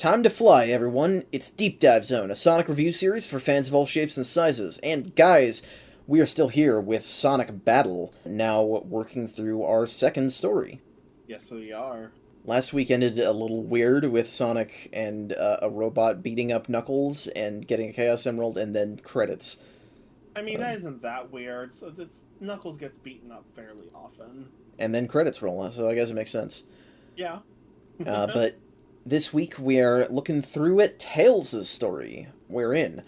Time to fly, everyone. It's Deep Dive Zone, a Sonic review series for fans of all shapes and sizes. And guys, we are still here with Sonic Battle, now working through our second story. Yes, we are. Last week ended a little weird with Sonic and a robot beating up Knuckles and getting a Chaos Emerald, and then credits. I mean, that isn't that weird. So Knuckles gets beaten up fairly often. And then credits roll, so I guess it makes sense. Yeah. But this week we are looking through at Tails' story, wherein,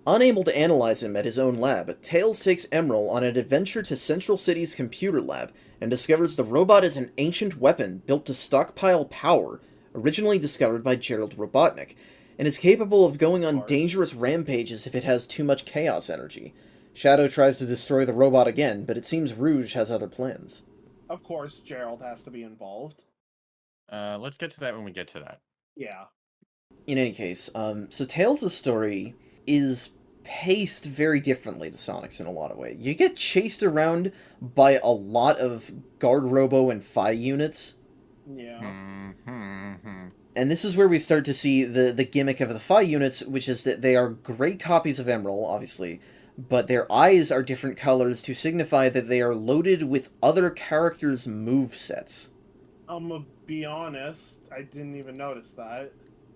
unable to analyze him at his own lab, Tails takes Emerald on an adventure to Central City's computer lab and discovers the robot is an ancient weapon built to stockpile power, originally discovered by Gerald Robotnik, and is capable of going on dangerous rampages if it has too much chaos energy. Shadow tries to destroy the robot again, but it seems Rouge has other plans. Of course, Gerald has to be involved. Let's get to that when we get to that. Yeah. In any case, so Tails' story is paced very differently to Sonic's in a lot of ways. You get chased around by a lot of Guard Robo and Phi units. Yeah. And this is where we start to see the gimmick of the Phi units, which is that they are great copies of Emerald, obviously, but their eyes are different colors to signify that they are loaded with other characters' movesets. I'm gonna be honest, I didn't even notice that.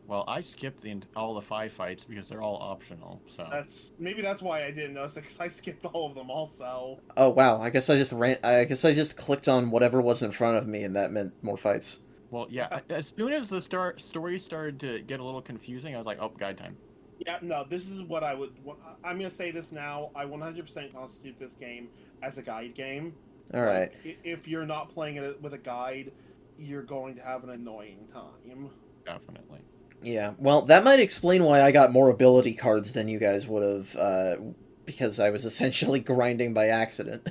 Well, I skipped all the 5 fights because they're all optional. So Maybe that's why I didn't notice it, because I skipped all of them also. Oh wow! I guess I just clicked on whatever was in front of me, and that meant more fights. Well, yeah. As soon as the story started to get a little confusing, I was like, "Oh, guide time." Yeah, no, this is what I would. I'm gonna say this now. I 100% constitute this game as a guide game. All right. If you're not playing it with a guide, you're going to have an annoying time. Definitely. Yeah, well, that might explain why I got more ability cards than you guys would have, because I was essentially grinding by accident.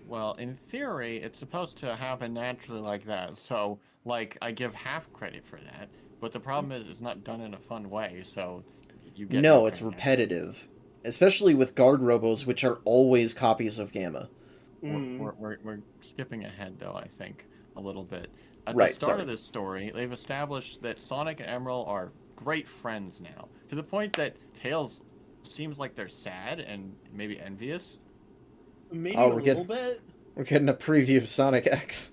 Well, in theory, it's supposed to happen naturally like that. So, like, I give half credit for that. But the problem is, it's not done in a fun way. So, you get No, it's repetitive, especially with Guard Robos, which are always copies of Gamma. We're skipping ahead, though, I think, a little bit. At Right, the start sorry. of this story, they've established that Sonic and Emerald are great friends now, to the point that Tails seems like they're sad and maybe envious. Maybe Oh, a little bit. We're getting a preview of Sonic X.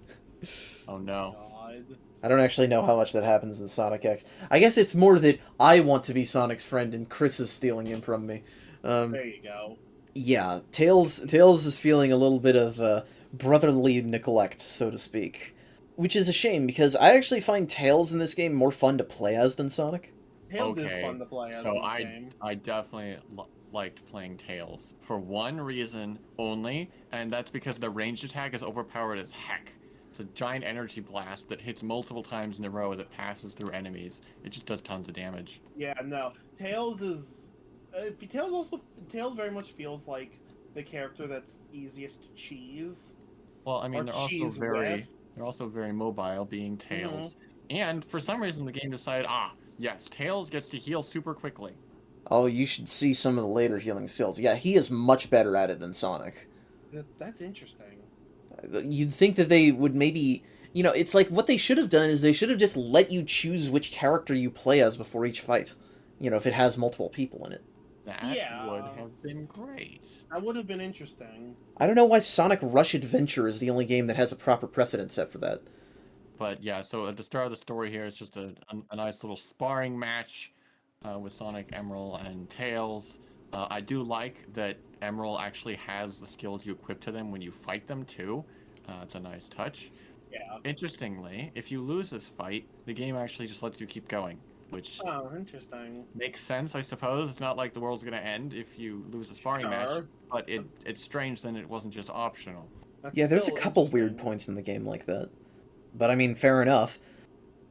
Oh no. God. I don't actually know how much that happens in Sonic X. I guess it's more that I want to be Sonic's friend and Chris is stealing him from me. There you go. Yeah, Tails is feeling a little bit of brotherly neglect, so to speak. Which is a shame, because I actually find Tails in this game more fun to play as than Sonic. Tails is fun to play as in this game. I definitely liked playing Tails for one reason only, and that's because the ranged attack is overpowered as heck. It's a giant energy blast that hits multiple times in a row as it passes through enemies. It just does tons of damage. Yeah, no. Tails is... Tails very much feels like the character that's easiest to cheese. Well, I mean, with. they're also very mobile, being Tails. And for some reason, the game decided, yes, Tails gets to heal super quickly. Oh, you should see some of the later healing skills. Yeah, he is much better at it than Sonic. That's interesting. You'd think that they would maybe... You know, it's like what they should have done is they should have just let you choose which character you play as before each fight. You know, if it has multiple people in it. That would have been great. That would have been interesting. I don't know why Sonic Rush Adventure is the only game that has a proper precedent set for that. But yeah, so at the start of the story here, it's just a nice little sparring match with Sonic, Emerald, and Tails. I do like that Emerald actually has the skills you equip to them when you fight them too. It's a nice touch. Yeah. Interestingly, if you lose this fight, the game actually just lets you keep going. Which interesting. Makes sense, I suppose. It's not like the world's going to end if you lose a sparring match, but it's strange then it wasn't just optional. Yeah, there's a couple weird points in the game like that. But I mean, fair enough.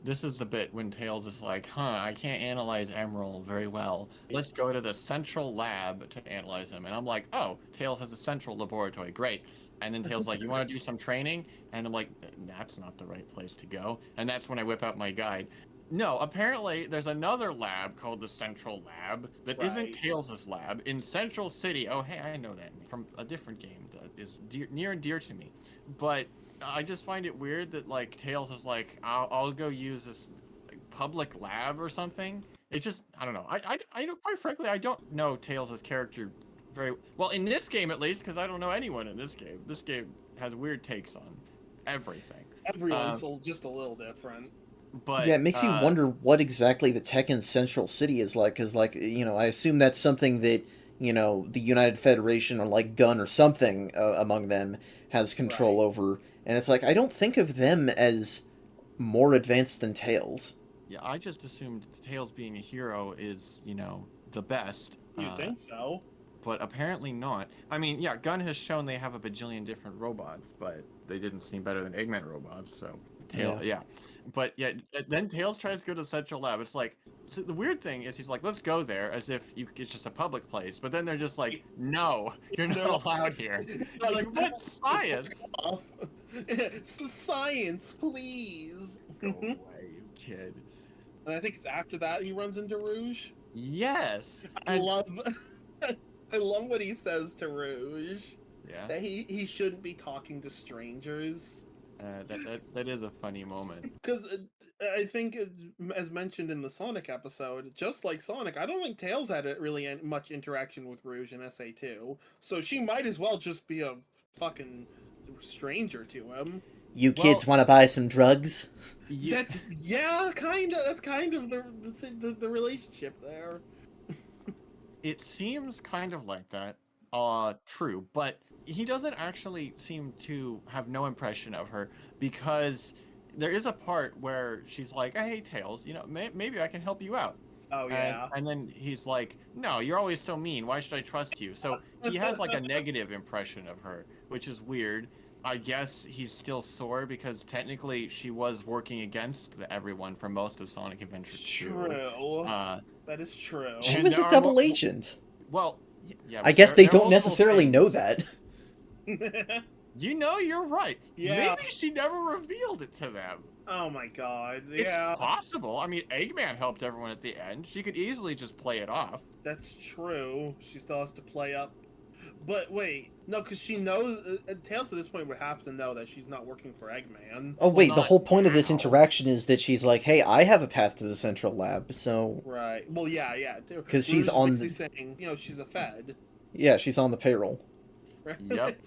This is the bit when Tails is like, I can't analyze Emerald very well. Let's go to the central lab to analyze him. And I'm like, oh, Tails has a central laboratory. Great. And then Tails like, you want to do some training? And I'm like, that's not the right place to go. And that's when I whip out my guide. No, apparently there's another lab called the Central Lab that isn't Tails' lab in Central City. Oh, hey, I know that from a different game that is near and dear to me. But I just find it weird that, like, Tails is like, I'll go use this public lab or something. It just, I don't know. I don't, quite frankly, I don't know Tails' character very well in this game, at least, because I don't know anyone in this game. This game has weird takes on everything. Everyone's just a little different. But yeah, it makes you wonder what exactly the tech in Central City is like, because, like, I assume that's something that, the United Federation or, like, Gun or something among them has control over. And it's like, I don't think of them as more advanced than Tails. Yeah, I just assumed Tails being a hero is, the best. You think so? But apparently not. I mean, yeah, Gun has shown they have a bajillion different robots, but they didn't seem better than Eggman robots, so... Tails, yeah. But yeah, then Tails tries to go to Central Lab. It's like, so the weird thing is he's like, let's go there, as if it's just a public place. But then they're just like, no, you're not allowed here. Like, what science? It's science, please. Go away, you kid. And I think it's after that he runs into Rouge. Yes. I love what he says to Rouge. Yeah. That he shouldn't be talking to strangers. That is a funny moment. Because I think, as mentioned in the Sonic episode, just like Sonic, I don't think Tails had really much interaction with Rouge in SA2. So she might as well just be a fucking stranger to him. You kids want to buy some drugs? Yeah, kind of. That's kind of the relationship there. It seems kind of like that. True, but he doesn't actually seem to have no impression of her, because there is a part where she's like, hey, Tails, maybe I can help you out. Oh, yeah. And then he's like, no, you're always so mean. Why should I trust you? So he has like a negative impression of her, which is weird. I guess he's still sore because technically she was working against everyone for most of Sonic Adventure 2. True. That is true. She was a double agent. Well, yeah. I guess they don't necessarily know that. You're right. Yeah. Maybe she never revealed it to them. Oh my god, yeah. It's possible. I mean, Eggman helped everyone at the end. She could easily just play it off. That's true. She still has to play up. But wait, no, because she knows... Tails at this point would have to know that she's not working for Eggman. Oh wait, the whole point of this now. interaction is that she's like, hey, I have a path to the Central Lab, so... Right. Well, yeah. Because she's on the... saying, she's a Fed. Yeah, she's on the payroll. Yep.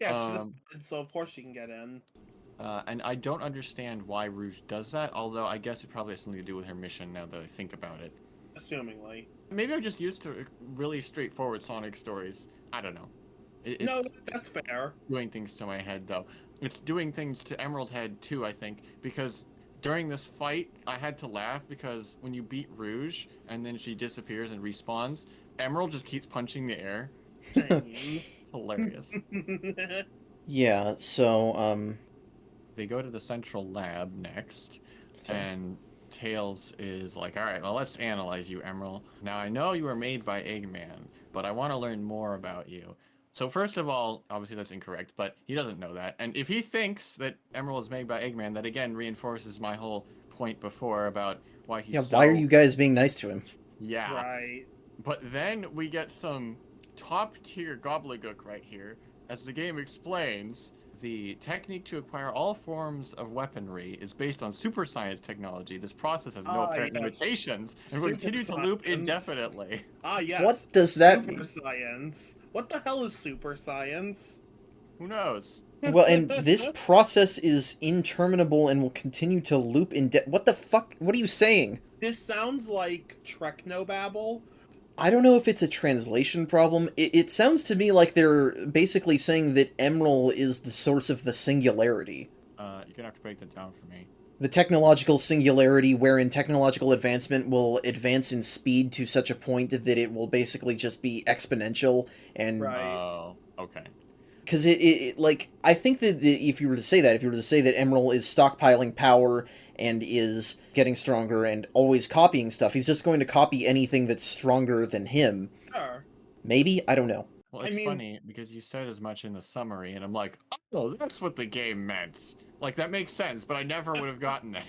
Yeah, so of course she can get in. And I don't understand why Rouge does that, although I guess it probably has something to do with her mission now that I think about it. Assumingly. Maybe I'm just used to really straightforward Sonic stories. I don't know. No, that's fair. Doing things to my head, though. It's doing things to Emerald's head, too, I think, because during this fight, I had to laugh because when you beat Rouge, and then she disappears and respawns, Emerald just keeps punching the air. Hilarious. Yeah, so, They go to the Central Lab next, and Tails is like, alright, well, let's analyze you, Emerald. Now, I know you were made by Eggman, but I want to learn more about you. So first of all, obviously that's incorrect, but he doesn't know that. And if he thinks that Emerald is made by Eggman, that again reinforces my whole point before about why he's why are you guys being nice to him? Yeah. Right. But then we get some top-tier gobbledygook right here. As the game explains, the technique to acquire all forms of weaponry is based on super science technology. This process has no apparent limitations and will continue to loop indefinitely. Ah, yes. What does that mean? Super science. What the hell is super science? Who knows? Well, and this process is interminable and will continue to loop what the fuck? What are you saying? This sounds like Treknobabble. I don't know if it's a translation problem. It sounds to me like they're basically saying that Emerald is the source of the singularity. You're gonna have to break that down for me. The technological singularity wherein technological advancement will advance in speed to such a point that it will basically just be exponential and... Right. Oh, okay. Because I think that if you were to say that Emerald is stockpiling power and is getting stronger and always copying stuff, he's just going to copy anything that's stronger than him. Sure. Maybe? I don't know. Well, it's funny because you said as much in the summary, and I'm like, oh, that's what the game meant. Like, that makes sense, but I never would have gotten that.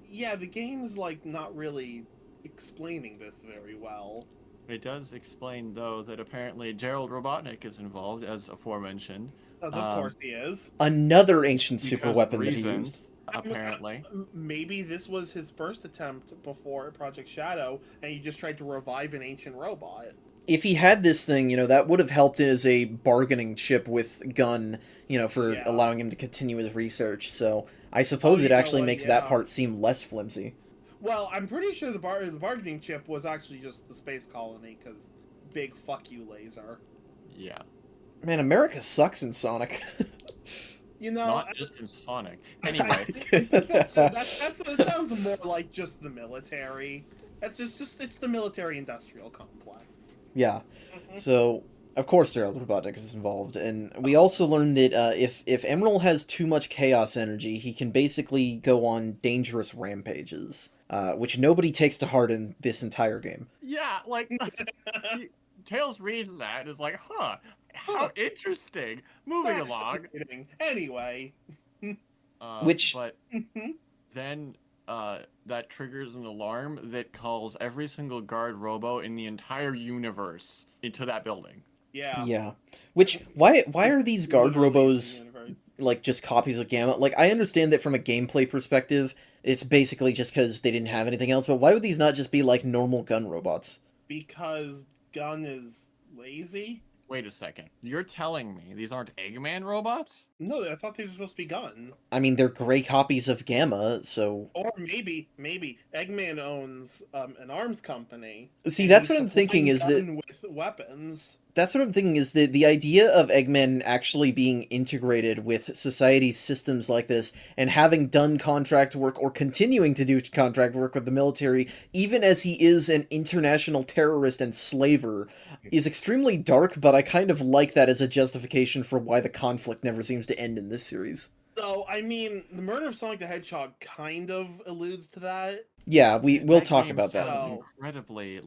Yeah, the game's, like, not really explaining this very well. It does explain, though, that apparently Gerald Robotnik is involved, as aforementioned. As of course he is. Another ancient super weapon that he used. apparently. Maybe this was his first attempt before Project Shadow, and he just tried to revive an ancient robot. If he had this thing, that would have helped as a bargaining chip with Gunn, for Yeah. allowing him to continue his research. So I Oh, suppose it you know actually what, makes that yeah. part seem less flimsy. Well, I'm pretty sure the bargaining chip was actually just the space colony, because big fuck you laser. Yeah. Man, America sucks in Sonic. You know, Not just in Sonic. Anyway. I think that sounds more like just the military. That's just it's the military-industrial complex. Yeah. So, of course, Gerald Robotnik is involved, and we also learned that if Emerald has too much chaos energy, he can basically go on dangerous rampages, which nobody takes to heart in this entire game. Yeah, like Tails reads that and is like, huh, how interesting. Moving along. Anyway. But then that triggers an alarm that calls every single guard robo in the entire universe into that building. Yeah. Yeah. Which, why are these guard robos like just copies of Gamma? Like, I understand that from a gameplay perspective, it's basically just because they didn't have anything else, but why would these not just be like normal gun robots? Because Gun is lazy? Wait a second. You're telling me these aren't Eggman robots? No, I thought they were supposed to be Gun. I mean, they're gray copies of Gamma, so... Or maybe Eggman owns an arms company. See, that's what I'm thinking is that... with weapons. That's what I'm thinking is that the idea of Eggman actually being integrated with society's systems like this and having done contract work or continuing to do contract work with the military, even as he is an international terrorist and slaver, is extremely dark, but I kind of like that as a justification for why the conflict never seems to end in this series. So, I mean, the murder of Sonic the Hedgehog kind of alludes to that. Yeah, we'll talk about that. Sounds incredibly,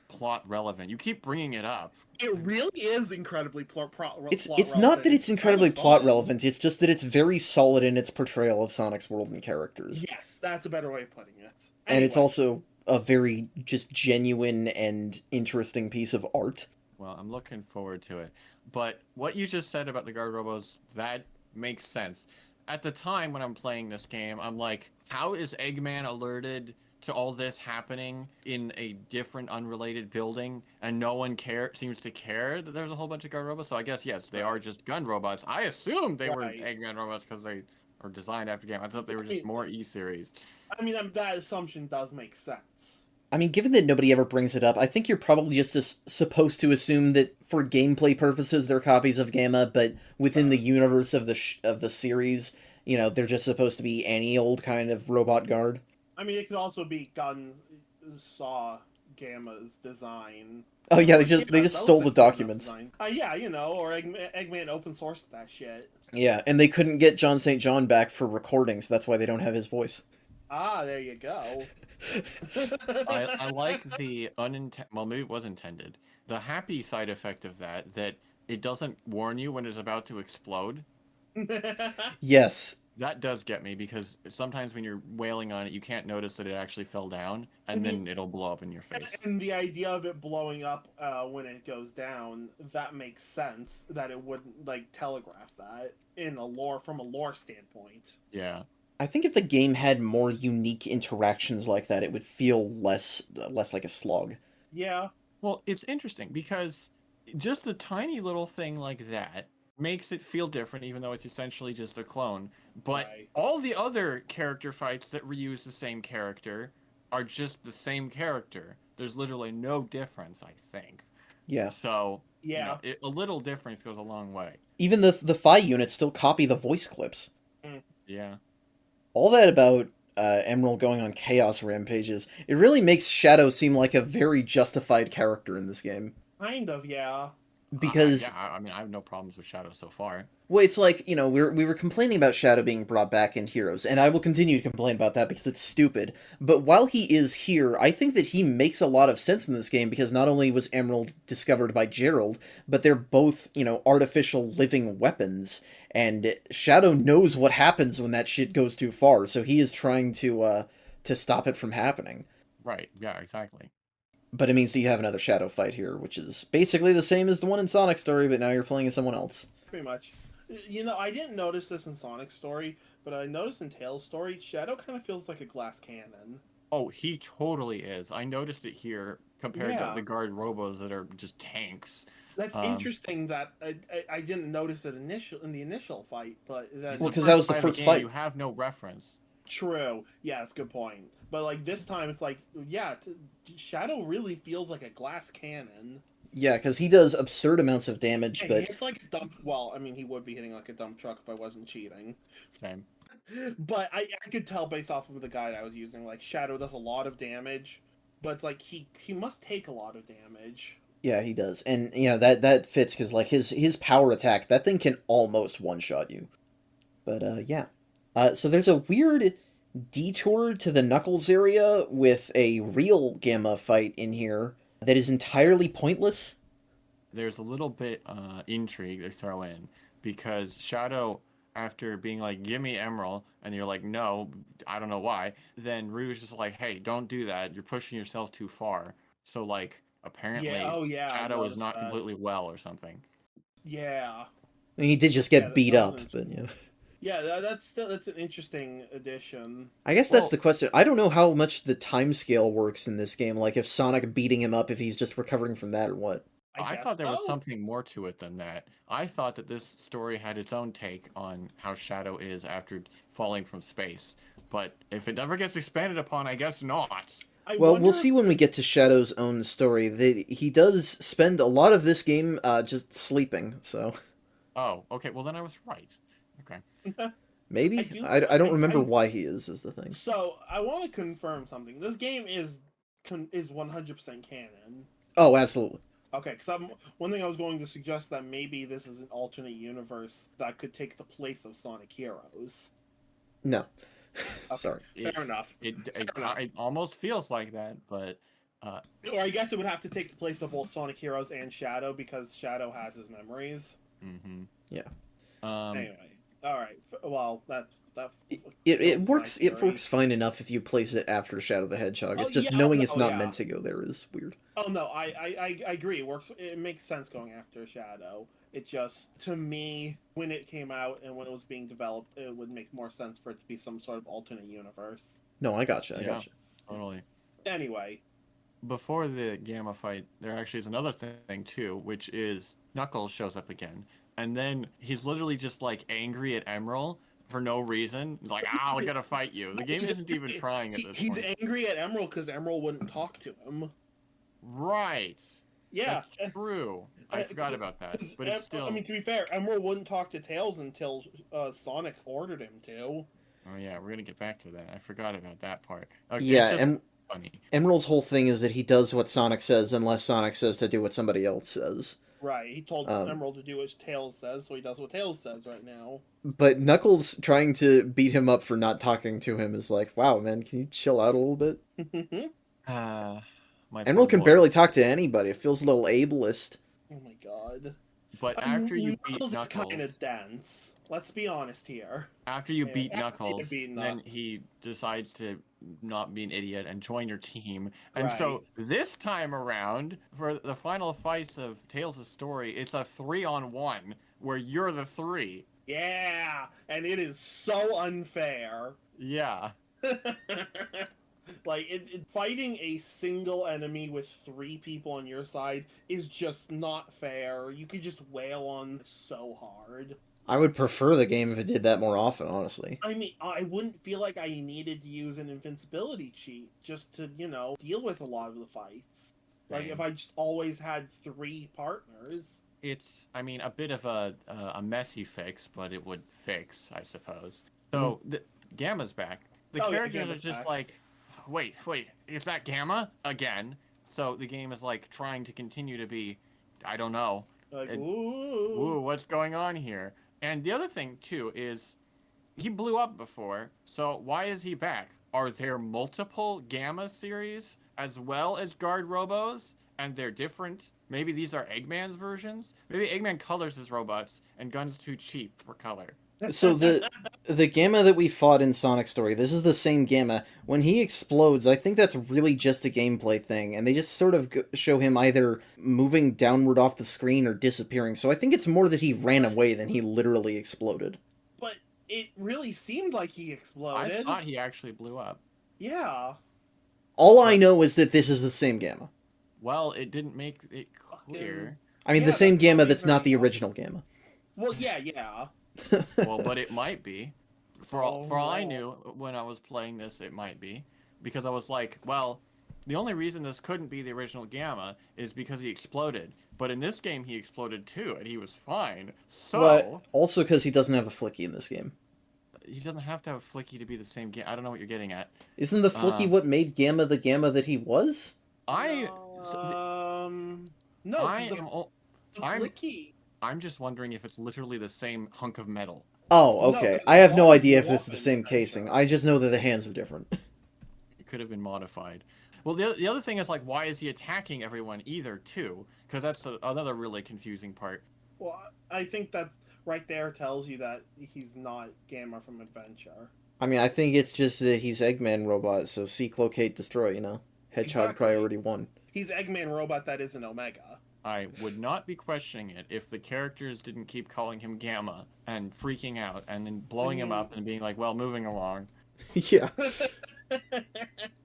plot relevant. You keep bringing it up. It really is incredibly plot relevant. It's not that it's incredibly plot relevant, it's just that it's very solid in its portrayal of Sonic's world and characters. Yes, that's a better way of putting it. And it's also a very just genuine and interesting piece of art. Well, I'm looking forward to it. But what you just said about the guard robos, that makes sense. At the time when I'm playing this game, I'm like, how is Eggman alerted to all this happening in a different unrelated building and no one seems to care that there's a whole bunch of guard robots? So I guess, yes, they are just gun robots. I assumed they were Eggman robots because they are designed after game. I thought they were just more E-series. I mean, that assumption does make sense. I mean, given that nobody ever brings it up, I think you're probably just supposed to assume that for gameplay purposes they're copies of Gamma, but within the universe of the series, they're just supposed to be any old kind of robot guard. I mean, it could also be Gun saw Gamma's design. Oh yeah, they just stole the documents. Yeah, or Eggman open sourced that shit. Yeah, and they couldn't get John St. John back for recordings. That's why they don't have his voice. Ah, there you go. I like the well, maybe it was intended. The happy side effect of that it doesn't warn you when it's about to explode. Yes. That does get me, because sometimes when you're wailing on it, you can't notice that it actually fell down, and then it'll blow up in your face. And the idea of it blowing up when it goes down, that makes sense, that it wouldn't, telegraph that from a lore standpoint. Yeah. I think if the game had more unique interactions like that, it would feel less like a slog. Yeah. Well, it's interesting, because just a tiny little thing like that makes it feel different, even though it's essentially just a clone. But all the other character fights that reuse the same character are just the same character. There's literally no difference, I think. Yeah. So, a little difference goes a long way. Even the Phi units still copy the voice clips. Yeah. All that about Emerald going on chaos rampages, it really makes Shadow seem like a very justified character in this game. Kind of, yeah. Because I mean, I have no problems with Shadow so far. Well, it's like, we were complaining about Shadow being brought back in Heroes, and I will continue to complain about that because it's stupid. But while he is here, I think that he makes a lot of sense in this game, because not only was Emerald discovered by Gerald, but they're both, artificial living weapons, and Shadow knows what happens when that shit goes too far, so he is trying to stop it from happening. Right, yeah, exactly. But it means that you have another Shadow fight here, which is basically the same as the one in Sonic Story, but now you're playing as someone else. Pretty much. I didn't notice this in Sonic Story, but I noticed in Tails' story, Shadow kind of feels like a glass cannon. Oh, he totally is. I noticed it here compared to Yeah. the guard robos that are just tanks. That's interesting that I didn't notice it in the initial fight, but It's that's Well, the 'cause that was first the fight of the first game. fight. You have no reference. true. Yeah, that's a good point. But like this time, it's like, yeah, Shadow really feels like a glass cannon. Yeah, because he does absurd amounts of damage, He but hits like a dump. Well, I mean, he would be hitting like a dump truck if I wasn't cheating. Same. But I could tell based off of the guide I was using, like Shadow does a lot of damage, but it's like he must take a lot of damage. yeah, he does. And, that fits, because, like, his power attack, that thing can almost one-shot you. But, yeah. So there's a weird detour to the Knuckles area with a real Gamma fight in here that is entirely pointless. There's a little bit intrigue they throw in because Shadow, after being like, "Give me Emerald," and you're like, "No, I don't know why." Then Rouge is like, "Hey, don't do that. You're pushing yourself too far." So like, apparently, Yeah. Oh yeah. I Shadow is noticed not that. completely well or something. Yeah. I mean, he did just Yeah. get beat That was up, but, interesting. Yeah. That's an interesting addition. I guess Well- that's the question. I don't know how much the time scale works in this game, like if Sonic beating him up, if he's just recovering from that or what. I guess thought there was so. something more to it than that. I thought that this story had its own take on how Shadow is after falling from space. But if it ever gets expanded upon, I guess not. Well, wonder we'll see when we get to Shadow's own story. He does spend a lot of this game just sleeping, so Oh, okay. Well, then I was right. Okay. maybe? I I don't remember I- why he is the thing. So I want to confirm something. This game is 100% canon. Oh, absolutely. Okay, because one thing I was going to suggest that maybe this is an alternate universe that could take the place of Sonic Heroes. No. Okay, Sorry. fair enough. It Fair enough. almost feels like that, but Or I guess it would have to take the place of both Sonic Heroes and Shadow because Shadow has his memories. Yeah. Anyway, all right. Well, that It kills my works. It theory. works fine enough if you place it after Shadow the Hedgehog. It's Oh, just yeah, knowing no, it's not yeah. meant to go there is weird. Oh no, I agree. It works. It makes sense going after Shadow. It just, to me, when it came out and when it was being developed, it would make more sense for it to be some sort of alternate universe. No, I gotcha. I Yeah. gotcha. totally. Anyway, Before the Gamma fight, there actually is another thing too, which is Knuckles shows up again, and then he's literally just like angry at Emerald for no reason. He's like, "Ah, I gotta fight you." The game isn't even trying at this he's point. angry at Emerald because Emerald wouldn't talk to him. Right. Yeah. That's true. I forgot about that, but it's still. I mean, to be fair, Emerald wouldn't talk to Tails until Sonic ordered him to. Oh yeah, we're gonna get back to that. I forgot about that part. Okay, Yeah, it's just funny. Emerald's whole thing is that he does what Sonic says unless Sonic says to do what somebody else says. Right. He told Um, Emerald to do what Tails says, so he does what Tails says right now. But Knuckles trying to beat him up for not talking to him is like, wow, man, can you chill out a little bit? My Emerald poor can boy. barely talk to anybody. It feels a little ableist. Oh my god. But after you beat Knuckles is Knuckles, kind of dense. Let's be honest here. after you Yeah, beat after you Knuckles, beat then Knuck- he decides to not be an idiot and join your team. And so this time around, for the final fights of Tails' story, it's a 3-on-1 where you're the 3. Yeah, and it is so unfair. Yeah. Like, fighting a single enemy with 3 people on your side is just not fair. You could just wail on so hard. I would prefer the game if it did that more often, honestly. I mean, I wouldn't feel like I needed to use an invincibility cheat just to, deal with a lot of the fights. Like, Same. if I just always had 3 partners. It's, I mean, a bit of a messy fix, but it would fix, I suppose. So, Gamma's back. The Oh, yeah, characters are Gamma's just back. like, wait, is that Gamma? Again. So the game is like trying to continue to be, I don't know. Like, And- ooh. Ooh, what's going on here? And the other thing, too, is he blew up before, so why is he back? Are there multiple Gamma series as well as Guard Robos? And they're different? Maybe these are Eggman's versions? Maybe Eggman colors his robots, and Gun's too cheap for color. So the Gamma that we fought in Sonic Story, this is the same Gamma. When he explodes, I think that's really just a gameplay thing, and they just sort of show him either moving downward off the screen or disappearing. So I think it's more that he ran away than he literally exploded. But it really seemed like he I exploded. thought he actually blew up. Yeah. All I know is that this is the same Gamma. Well, it didn't make it clear. I mean, Yeah, the same that's Gamma really that's not the very original Gamma. Well, yeah. Well, but it might be. For all I yeah. knew when I was playing this, it might be. Because I was like, well, the only reason this couldn't be the original Gamma is because he exploded. But in this game, he exploded too, and he was fine. So What? Also because he doesn't have a flicky in this game. he doesn't have to have a flicky to be the same game. I don't know what you're getting at. Isn't the flicky what made Gamma the Gamma that he was? I No, I 'cause am. the I'm flicky. I'm just wondering if it's literally the same hunk of metal. Oh, No, okay. it's I have no one idea if this is the weapon, same casing. essentially. I just know that the hands are different. It could have been modified. Well, the other thing is, like, why is he attacking everyone either, too? Because that's another really confusing part. Well, I think that right there tells you that he's not Gamma from Adventure. I mean, I think it's just that he's Eggman robot, so seek, locate, destroy, Hedgehog Exactly. priority 1. He's Eggman robot that is an Omega. I would not be questioning it if the characters didn't keep calling him Gamma and freaking out and then blowing him up and being like, well, moving along. Yeah.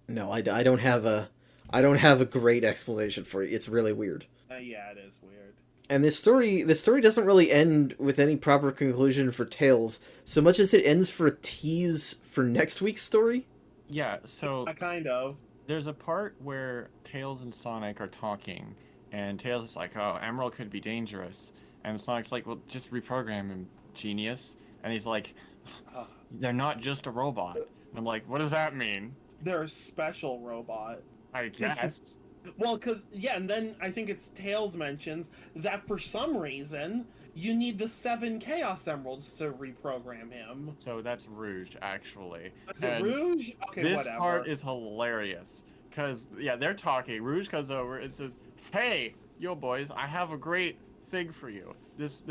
No, I don't have a great explanation for it. It's really weird. Yeah, it is weird. And this story doesn't really end with any proper conclusion for Tails, so much as it ends for a tease for next week's story. Yeah, so Kind of. there's a part where Tails and Sonic are talking, and Tails is like, oh, Emerald could be dangerous. And Sonic's like, well, just reprogram him, genius. And he's like, they're not just a robot. And I'm like, what does that mean? They're a special robot. I guess. Well, and then I think it's Tails mentions that for some reason you need the 7 Chaos Emeralds to reprogram him. So that's Rouge, actually. Is it Rouge? Okay, this whatever. part is hilarious. Because, yeah, they're talking. Rouge comes over and says, hey, yo, boys, I have a great thing for you. This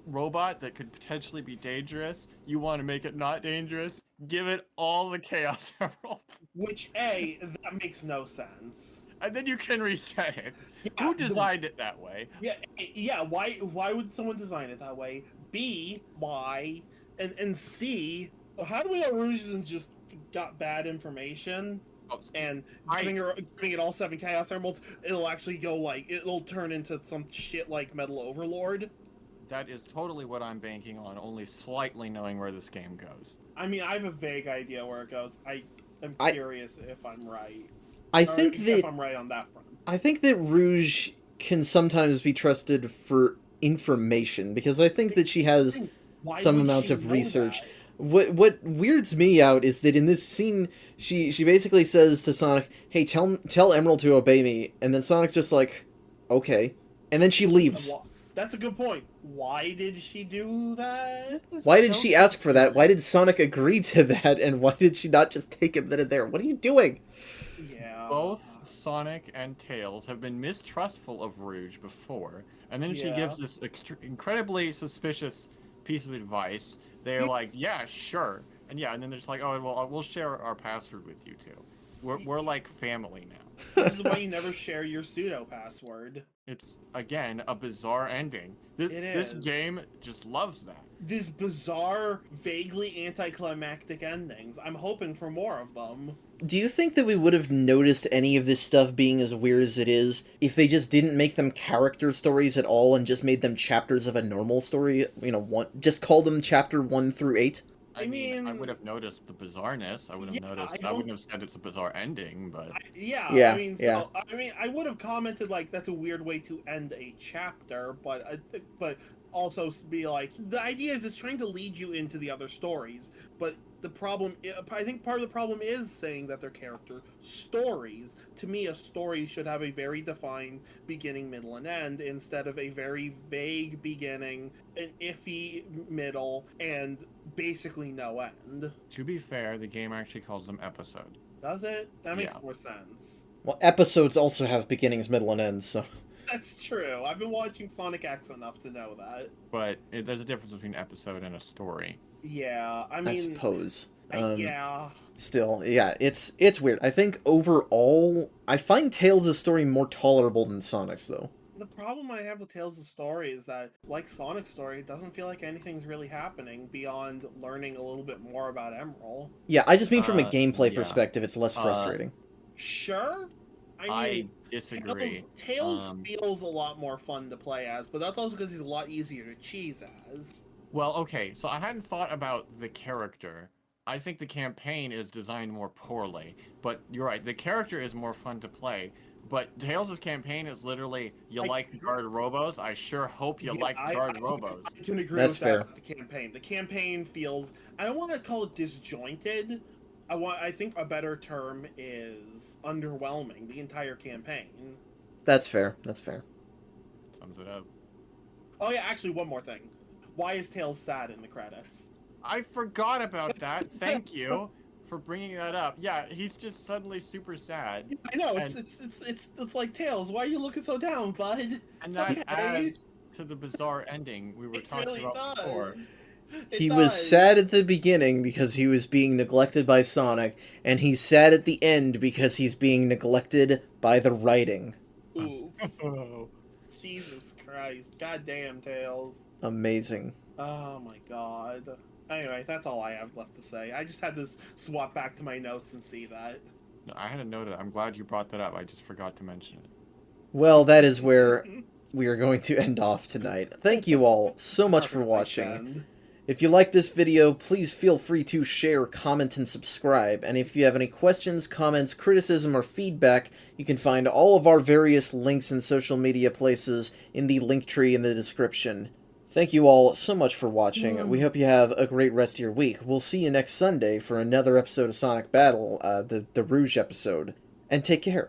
robot that could potentially be dangerous, you want to make it not dangerous? Give it all the Chaos Emeralds. Which, that makes no sense. And then you can reset it. Yeah, Who designed it that way? Yeah, why would someone design it that way? B, why? And C, how do we know Rouge isn't just got bad information? And giving it all 7 Chaos Emeralds, it'll actually go it'll turn into some shit like Metal Overlord. That is totally what I'm banking on, only slightly knowing where this game goes. I mean, I have a vague idea where it goes. I'm curious if I'm right. If I'm right on that front. I think that Rouge can sometimes be trusted for information, because I think that she has some amount of research. What weirds me out is that in this scene, she basically says to Sonic, hey, tell Emerald to obey me, and then Sonic's just like, okay. And then she leaves. That's a good point. Why did she do that? Why did she ask for that? Why did Sonic agree to that? And why did she not just take him then and there? What are you doing? Yeah. Both Sonic and Tails have been mistrustful of Rouge before, and then she gives this incredibly suspicious piece of advice. They're like, yeah, sure. And then they're just like, oh, well, we'll share our password with you too. We're like family now. This is why you never share your pseudo password. It's, again, a bizarre ending. This game just loves that. These bizarre, vaguely anticlimactic endings. I'm hoping for more of them. Do you think that we would have noticed any of this stuff being as weird as it is if they just didn't make them character stories at all and just made them chapters of a normal story? Just called them chapter 1 through 8? I mean, I would have noticed the bizarreness. I would have noticed. I wouldn't have said it's a bizarre ending, but I would have commented like that's a weird way to end a chapter, but also be like the idea is it's trying to lead you into the other stories, but the problem, I think part of the problem is saying that they're character stories. To me, a story should have a very defined beginning, middle, and end, instead of a very vague beginning, an iffy middle, and basically no end. To be fair, the game actually calls them episodes. Does it? That makes more sense. Well, episodes also have beginnings, middle, and ends, so... That's true. I've been watching Sonic X enough to know that. But there's a difference between episode and a story. Yeah, I suppose. Yeah. Still, yeah, it's weird. I think overall, I find Tails' story more tolerable than Sonic's, though. The problem I have with Tales' story is that, like Sonic's story, it doesn't feel like anything's really happening beyond learning a little bit more about Emerald. Yeah, I just mean from a gameplay Yeah. perspective, it's less frustrating. Sure. I I mean, disagree. Tails feels a lot more fun to play as, but that's also because he's a lot easier to cheese as. Well, okay, so I hadn't thought about the character. I think the campaign is designed more poorly, but you're right, the character is more fun to play. But Tails' campaign is literally, you like guard robos? I sure hope you like guard robos. I can agree That's with fair. that about the campaign. The campaign feels, I don't want to call it disjointed. I think a better term is underwhelming, the entire campaign. That's fair. That's fair. Sums it up. Oh yeah, actually one more thing. Why is Tails sad in the credits? I forgot about that. Thank you for bringing that up. Yeah, he's just suddenly super sad. I know, And- it's like, Tails, why are you looking so down, bud? And that adds to the bizarre ending we were talking really about does. before. He was sad at the beginning because he was being neglected by Sonic, and he's sad at the end because he's being neglected by the writing. Ooh, Oh. Jesus Christ. Goddamn, Tails. Amazing. Oh my god. Anyway, that's all I have left to say. I just had to swap back to my notes and see that. No, I had a note of that. I'm glad you brought that up. I just forgot to mention it. Well, that is where we are going to end off tonight. Thank you all so much for watching. If you like this video, please feel free to share, comment, and subscribe. And if you have any questions, comments, criticism, or feedback, you can find all of our various links and social media places in the link tree in the description. Thank you all so much for watching. We hope you have a great rest of your week. We'll see you next Sunday for another episode of Sonic Battle, the Rouge episode. And take care.